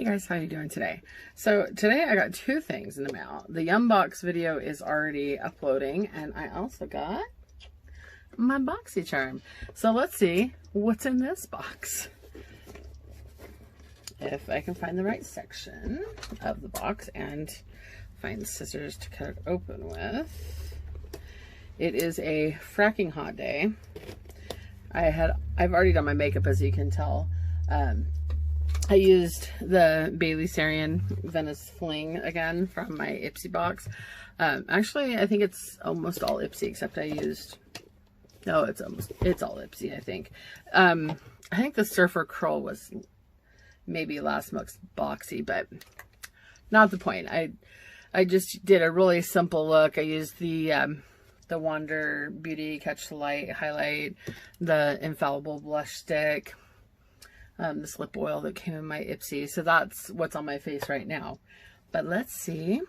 Hey guys, how you doing today? So today I got two things in the mail. The unbox video is already uploading, and I also got my Boxy charm. So let's see what's in this box. If I can find the right section of the box and find scissors to cut it open with. It is a fracking hot day. I've already done my makeup, as you can tell. I used the Bailey Serum Venice Fling again from my Ipsy box. Actually, I think it's almost all Ipsy, except I used, no, it's all Ipsy, I think. I think the Surfer Curl was maybe last month's Boxy, but not the point. I just did a really simple look. I used the Wander Beauty Catch the Light highlight, the Infallible blush stick, this lip oil that came in my Ipsy. So that's what's on my face right now. But let's see. It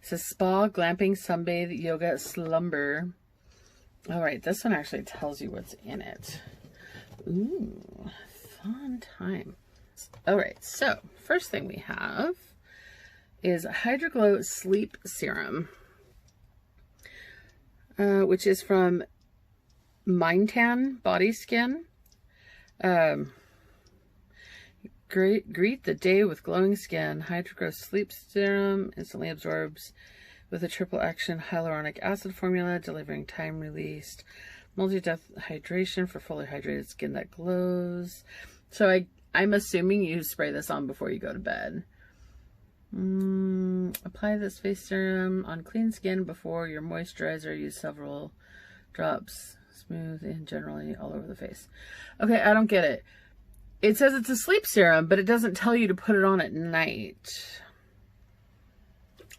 says Spa, Glamping, Sunbathe, Yoga, Slumber. All right, this one actually tells you what's in it. Ooh, fun time. All right, so first thing we have is Hydroglow Sleep Serum, which is from Mind Tan Body Skin. Greet the day with glowing skin. Hydroglow Sleep Serum instantly absorbs with a triple action hyaluronic acid formula, delivering time released multi-depth hydration for fully hydrated skin that glows. So I'm assuming you spray this on before you go to bed. Apply this face serum on clean skin before your moisturizer. Use several drops, smooth and generally all over the face. Okay, I don't get it. It says it's a sleep serum, but it doesn't tell you to put it on at night.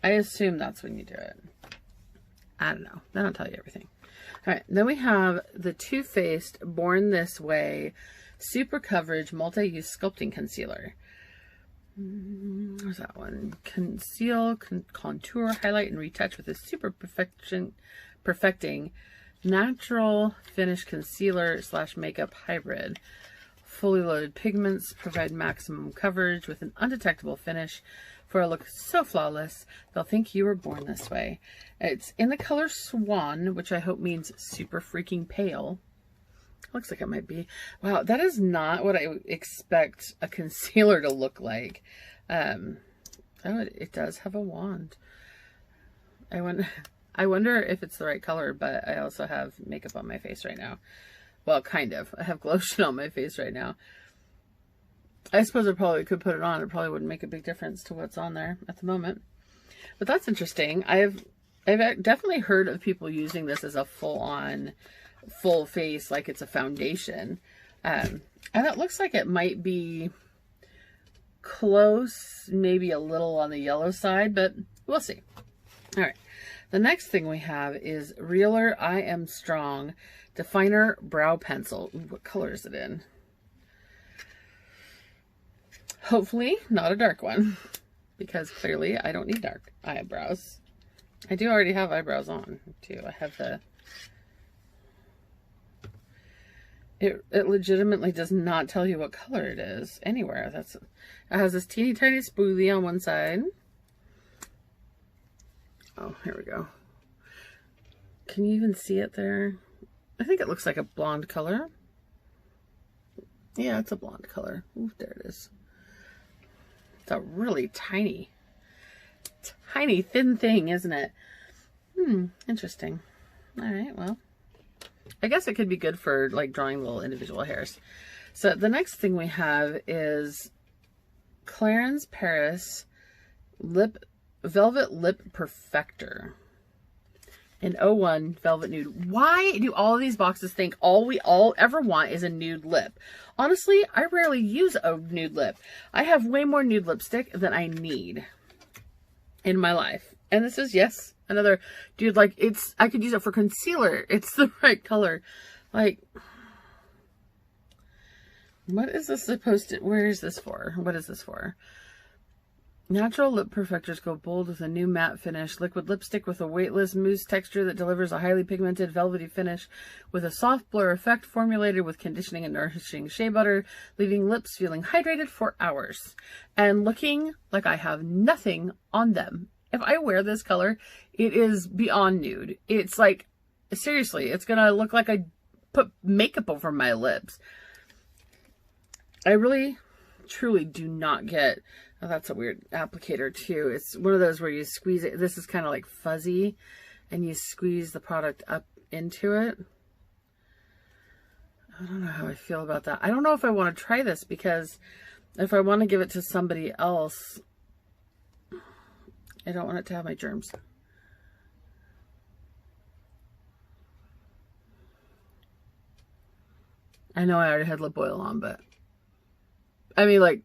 I assume that's when you do it. I don't know. They don't tell you everything. All right, then we have the Too Faced Born This Way Super Coverage Multi-Use Sculpting Concealer. What's that one? Conceal, contour, highlight, and retouch with a super perfecting natural finish concealer / makeup hybrid. Fully loaded pigments provide maximum coverage with an undetectable finish for a look so flawless they'll think you were born this way. It's in the color Swan, which I hope means super freaking pale. Looks like it might be. Wow, that is not what I would expect a concealer to look like. It does have a wand. I wonder if it's the right color, but I also have makeup on my face right now. Well, kind of. I have lotion on my face right now. I suppose I probably could put it on. It probably wouldn't make a big difference to what's on there at the moment. But that's interesting. I've definitely heard of people using this as a full-on, full face, like it's a foundation. And it looks like it might be close, maybe a little on the yellow side, but we'll see. All right. The next thing we have is Realer I Am Strong Definer Brow Pencil. Ooh, what color is it in? Hopefully not a dark one, because clearly I don't need dark eyebrows. I do already have eyebrows on too. I have the... It legitimately does not tell you what color it is anywhere. It has this teeny tiny spoolie on one side. Oh, here we go. Can you even see it there? I think it looks like a blonde color. Yeah, it's a blonde color. Ooh, there it is. It's a really tiny thin thing, isn't it? Interesting. All right, well, I guess it could be good for like drawing little individual hairs. So the next thing we have is Clarence Paris Velvet Lip Perfector. An 01 Velvet Nude. Why do all of these boxes think all we all ever want is a nude lip? Honestly, I rarely use a nude lip. I have way more nude lipstick than I need in my life. And this is, yes, another dude, like, I could use it for concealer. It's the right color. Like, what is this supposed to, where is this for? What is this for? Natural lip perfectors go bold with a new matte finish. Liquid lipstick with a weightless mousse texture that delivers a highly pigmented velvety finish with a soft blur effect formulated with conditioning and nourishing shea butter, leaving lips feeling hydrated for hours and looking like I have nothing on them. If I wear this color, it is beyond nude. It's like, seriously, it's gonna look like I put makeup over my lips. I really, truly do not get... Oh, that's a weird applicator too. It's one of those where you squeeze it. This is kind of like fuzzy and you squeeze the product up into it. I don't know how I feel about that. I don't know if I want to try this because if I want to give it to somebody else, I don't want it to have my germs. I know I already had lip oil on, but I mean, like,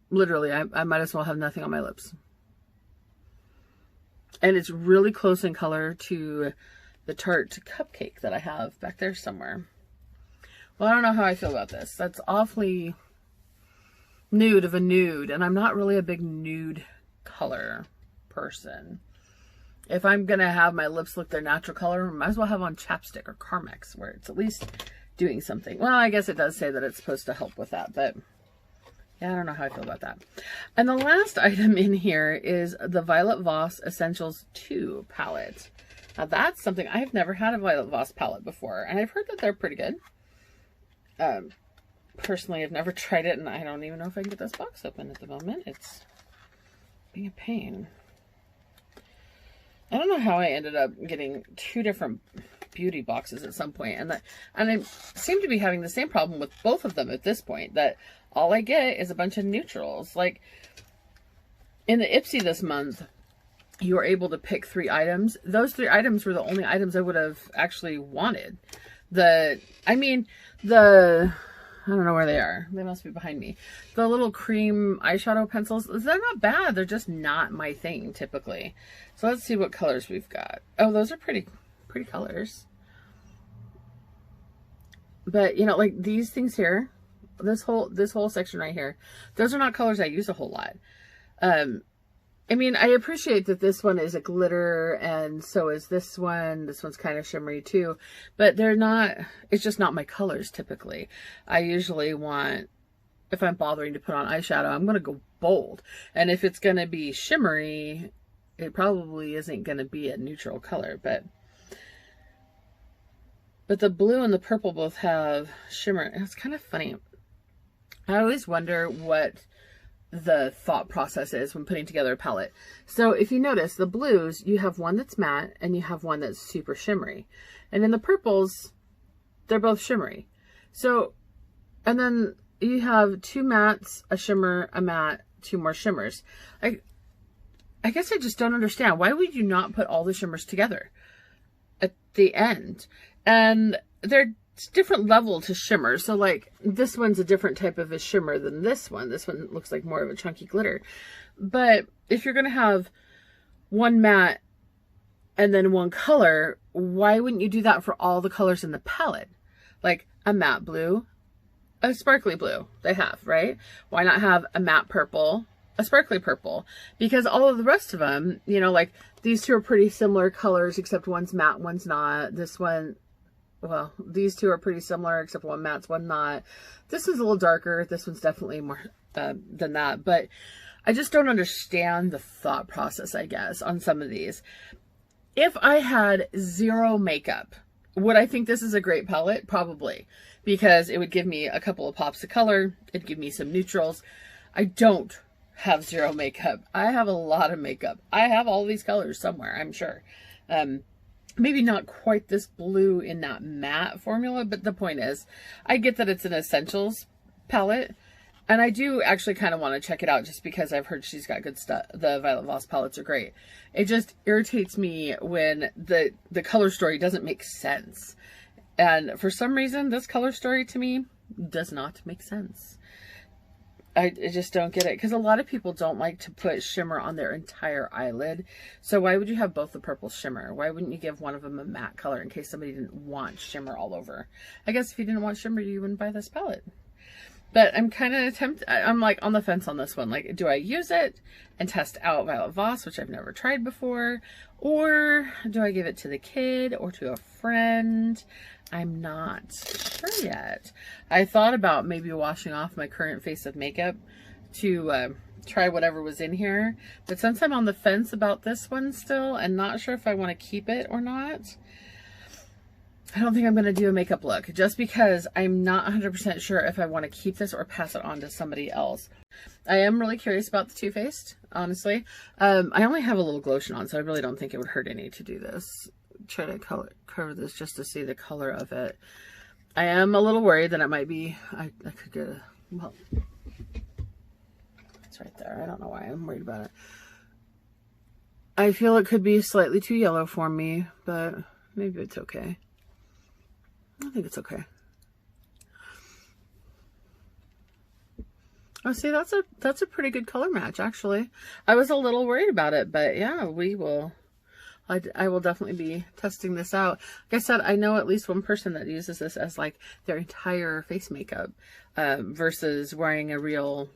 literally, I might as well have nothing on my lips. And it's really close in color to the Tarte cupcake that I have back there somewhere. Well, I don't know how I feel about this. That's awfully nude of a nude. And I'm not really a big nude color person. If I'm going to have my lips look their natural color, I might as well have on chapstick or Carmex, where it's at least doing something. Well, I guess it does say that it's supposed to help with that, but... yeah, I don't know how I feel about that. And the last item in here is the Violet Voss Essentials 2 palette. Now that's something, I've never had a Violet Voss palette before, and I've heard that they're pretty good. Personally, I've never tried it, and I don't even know if I can get this box open at the moment. It's being a pain. I don't know how I ended up getting two different beauty boxes at some point, and I seem to be having the same problem with both of them at this point, that all I get is a bunch of neutrals. Like in the Ipsy this month, you were able to pick 3 items. Those 3 items were the only items I would have actually wanted. I don't know where they are. They must be behind me. The little cream eyeshadow pencils, they're not bad. They're just not my thing typically. So let's see what colors we've got. Oh, those are pretty colors. But you know, like these things here, this whole section right here, those are not colors I use a whole lot. I mean, I appreciate that this one is a glitter, and so is this one. This one's kind of shimmery too, but they're not, it's just not my colors typically. I usually want, if I'm bothering to put on eyeshadow, I'm going to go bold. And if it's going to be shimmery, it probably isn't going to be a neutral color, but the blue and the purple both have shimmer. It's kind of funny. I always wonder what the thought process is when putting together a palette. So if you notice, the blues, you have one that's matte and you have one that's super shimmery. And in the purples, they're both shimmery. So, and then you have 2 mattes, a shimmer, a matte, 2 more shimmers. I guess I just don't understand. Why would you not put all the shimmers together at the end? And they're different level to shimmer. So like this one's a different type of a shimmer than this one. This one looks like more of a chunky glitter. But if you're going to have one matte and then one color, why wouldn't you do that for all the colors in the palette? Like a matte blue, a sparkly blue, they have, right? Why not have a matte purple, a sparkly purple? Because all of the rest of them, you know, like these two are pretty similar colors, except one's matte, one's not. This one, well, these two are pretty similar, except one matte's, one not. This one's a little darker. This one's definitely more than that. But I just don't understand the thought process, I guess, on some of these. If I had zero makeup, would I think this is a great palette? Probably. Because it would give me a couple of pops of color. It'd give me some neutrals. I don't have zero makeup. I have a lot of makeup. I have all these colors somewhere, I'm sure. Maybe not quite this blue in that matte formula, but the point is, I get that it's an essentials palette, and I do actually kind of want to check it out just because I've heard she's got good stuff. The Violet Voss palettes are great. It just irritates me when the color story doesn't make sense. And for some reason, this color story to me does not make sense. I just don't get it, because a lot of people don't like to put shimmer on their entire eyelid. So why would you have both the purple shimmer? Why wouldn't you give one of them a matte color in case somebody didn't want shimmer all over? I guess if you didn't want shimmer, you wouldn't buy this palette. But I'm kind of tempted. I'm like on the fence on this one. Like, do I use it and test out Violet Voss, which I've never tried before? Or do I give it to the kid or to a friend? I'm not sure yet. I thought about maybe washing off my current face of makeup to try whatever was in here. But since I'm on the fence about this one still and not sure if I want to keep it or not, I don't think I'm going to do a makeup look just because I'm not 100% sure if I want to keep this or pass it on to somebody else. I am really curious about the Too Faced, honestly. I only have a little lotion on, so I really don't think it would hurt any to do this. Try to cover this just to see the color of it. I am a little worried that it might be, I could get a, well, it's right there. I don't know why I'm worried about it. I feel it could be slightly too yellow for me, but maybe it's okay. I think it's okay. Oh, see, that's a pretty good color match, actually. I was a little worried about it, but yeah, I will definitely be testing this out. Like I said, I know at least one person that uses this as like their entire face makeup, versus wearing a real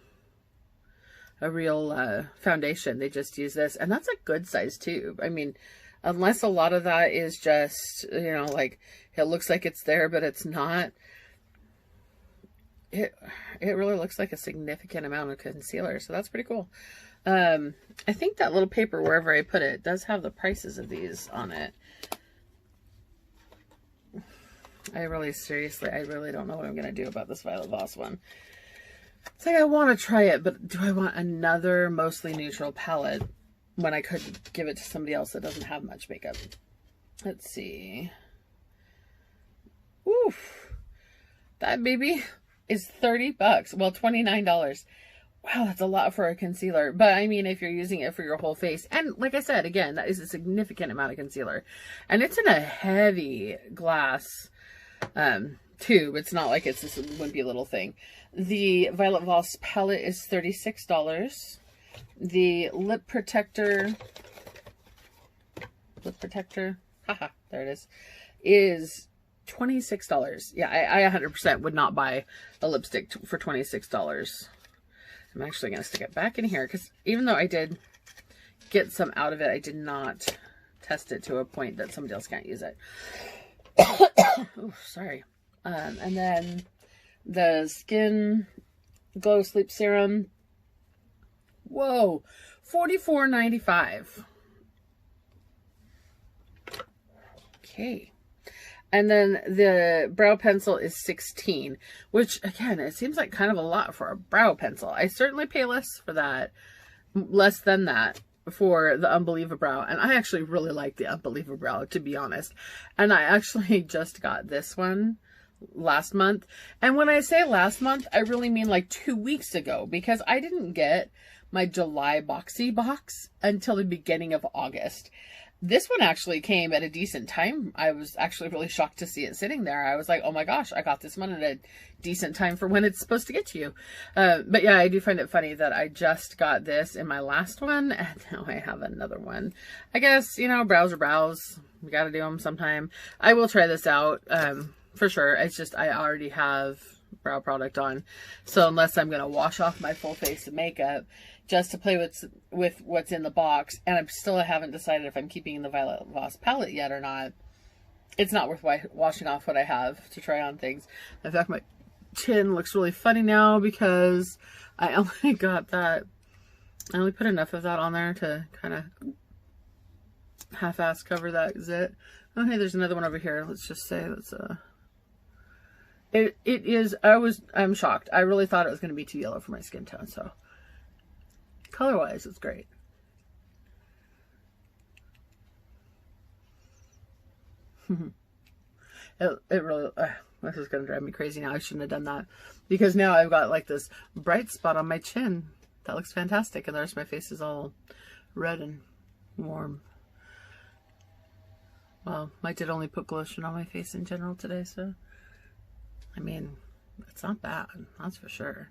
foundation. They just use this, and that's a good size tube. I mean, unless a lot of that is just, you know, like it looks like it's there, but it's not. It really looks like a significant amount of concealer, so that's pretty cool. I think that little paper, wherever I put it, does have the prices of these on it. I really don't know what I'm going to do about this Violet Voss one. It's like I want to try it, but do I want another mostly neutral palette when I could give it to somebody else that doesn't have much makeup? Let's see. Oof. That baby is 30 bucks. Well, $29. Wow, that's a lot for a concealer. But I mean, if you're using it for your whole face, and like I said, again, that is a significant amount of concealer. And it's in a heavy glass tube. It's not like it's this wimpy little thing. The Violet Voss palette is $36. The lip protector, haha, there it is $26. Yeah, I 100% would not buy a lipstick for $26. I'm actually going to stick it back in here because even though I did get some out of it, I did not test it to a point that somebody else can't use it. Oh, sorry. And then the Skin Glow Sleep Serum. Whoa, $44.95. Okay. And then the brow pencil is $16, which again, it seems like kind of a lot for a brow pencil. I certainly pay less for that, less than that for the Unbelievable Brow. And I actually really like the Unbelievable Brow, to be honest. And I actually just got this one last month. And when I say last month, I really mean like 2 weeks ago, because I didn't get my July Boxy box until the beginning of August. This one actually came at a decent time. I was actually really shocked to see it sitting there. I was like, oh my gosh, I got this one at a decent time for when it's supposed to get to you. But yeah, I do find it funny that I just got this in my last one, and now I have another one. I guess, you know, brows are brows. We got to do them sometime. I will try this out for sure. It's just I already have brow product on. So unless I'm going to wash off my full face of makeup, just to play with what's in the box, and I still haven't decided if I'm keeping the Violet Voss palette yet or not. It's not worth washing off what I have to try on things. In fact, my chin looks really funny now because I only got that. I only put enough of that on there to kind of half-ass cover that zit. Oh, hey, there's another one over here. Let's just say that's it is. I'm shocked. I really thought it was going to be too yellow for my skin tone, so. Color-wise, it's great. it really, this is going to drive me crazy now. I shouldn't have done that, because now I've got like this bright spot on my chin. That looks fantastic, and the rest of my face is all red and warm. Well, I did only put lotion on my face in general today, so I mean, it's not bad, that's for sure.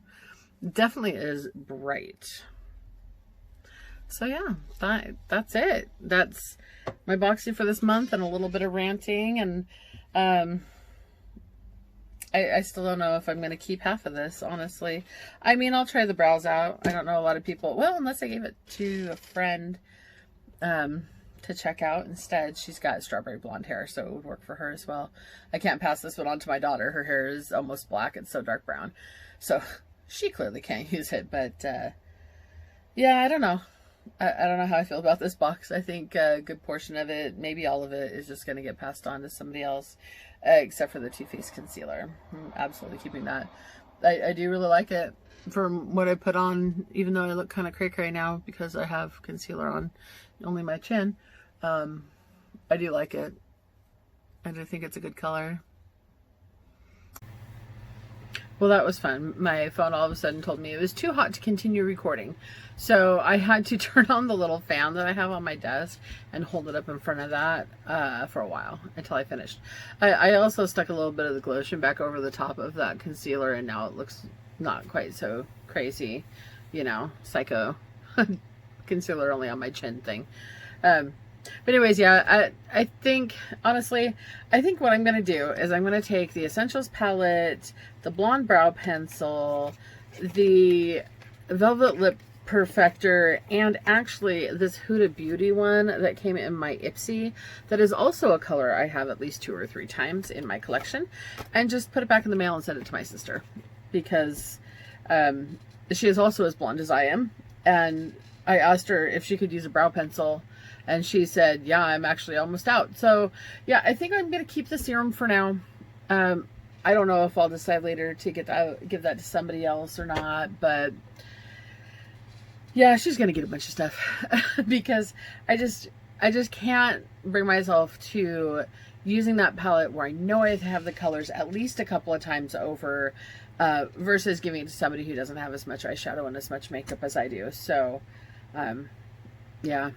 Definitely is bright. So yeah, that's it. That's my Boxy for this month, and a little bit of ranting, and I still don't know if I'm going to keep half of this, honestly. I mean, I'll try the brows out. I don't know a lot of people. Well, unless I gave it to a friend to check out instead. She's got strawberry blonde hair, so it would work for her as well. I can't pass this one on to my daughter. Her hair is almost black. It's so dark brown. So she clearly can't use it. But yeah, I don't know. I don't know how I feel about this box. I think a good portion of it, maybe all of it, is just going to get passed on to somebody else, except for the Too Faced concealer. I'm absolutely keeping that. I do really like it from what I put on, even though I look kind of cray-cray now because I have concealer on only my chin. I do like it. I do think it's a good color. Well, that was fun. My phone all of a sudden told me it was too hot to continue recording. So I had to turn on the little fan that I have on my desk and hold it up in front of that for a while until I finished. I also stuck a little bit of the Glotion back over the top of that concealer, and now it looks not quite so crazy, you know, psycho concealer only on my chin thing. But anyways, yeah, I think, honestly, I think what I'm going to do is I'm going to take the Essentials palette, the Blonde Brow Pencil, the Velvet Lip Perfector, and actually this Huda Beauty one that came in my Ipsy that is also a color I have at least 2 or 3 times in my collection, and just put it back in the mail and send it to my sister, because she is also as blonde as I am, and I asked her if she could use a brow pencil, and she said, yeah, I'm actually almost out. So yeah, I think I'm going to keep the serum for now. I don't know if I'll decide later to give that to somebody else or not, but yeah, she's going to get a bunch of stuff because I just can't bring myself to using that palette where I know I have the colors at least a couple of times over, versus giving it to somebody who doesn't have as much eyeshadow and as much makeup as I do. So, yeah.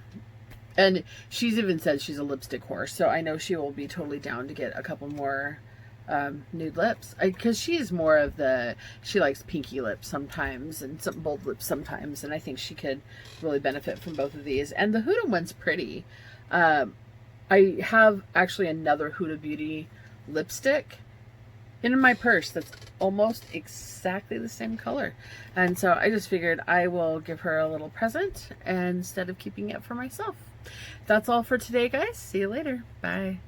And she's even said she's a lipstick horse, so I know she will be totally down to get a couple more nude lips, because she's more of she likes pinky lips sometimes and some bold lips sometimes, and I think she could really benefit from both of these. And the Huda one's pretty. I have actually another Huda Beauty lipstick in my purse that's almost exactly the same color, and so I just figured I will give her a little present instead of keeping it for myself. That's all for today, guys. See you later. Bye.